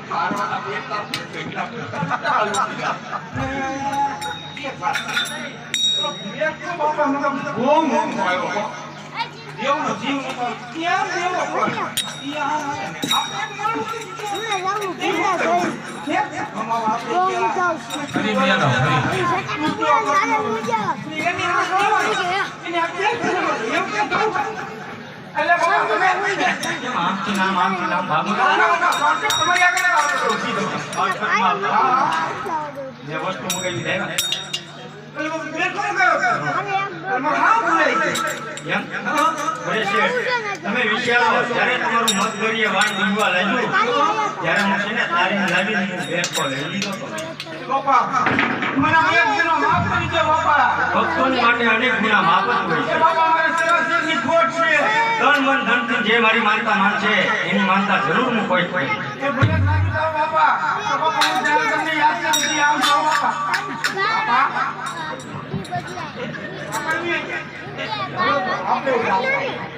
મારવાના બેટા બેટા ચાલુ દીધા એક વાત એક તો બાપા મતલબ ગોમ ગોમ આવ્યો દેવનો જીવ નતો ક્યાં દેવો પણ આપણે મારું તમે વિચારો જ્યારે તમારું મત કરીએ વાણ બનવા લાગ્યું ત્યારે હું છે ને તારીને લાવીને હું બેઠો લઈ લીધો બાપા મને એક દિનો માફ કરી દે બાપા ભક્તોને માટે અનેક ગુના માફ જ હોય છે બાપા મારે સેવાસીની ખોટ છે તન મન ધનથી જે મારી માનતા માનશે એની માનતા જરૂર હું કોઈ કોઈ એ ભલે લાગી જાવ બાપા તો બાપા હું જ્યારે તમને યાદ કરી આવજો બાપા બાપા આપણે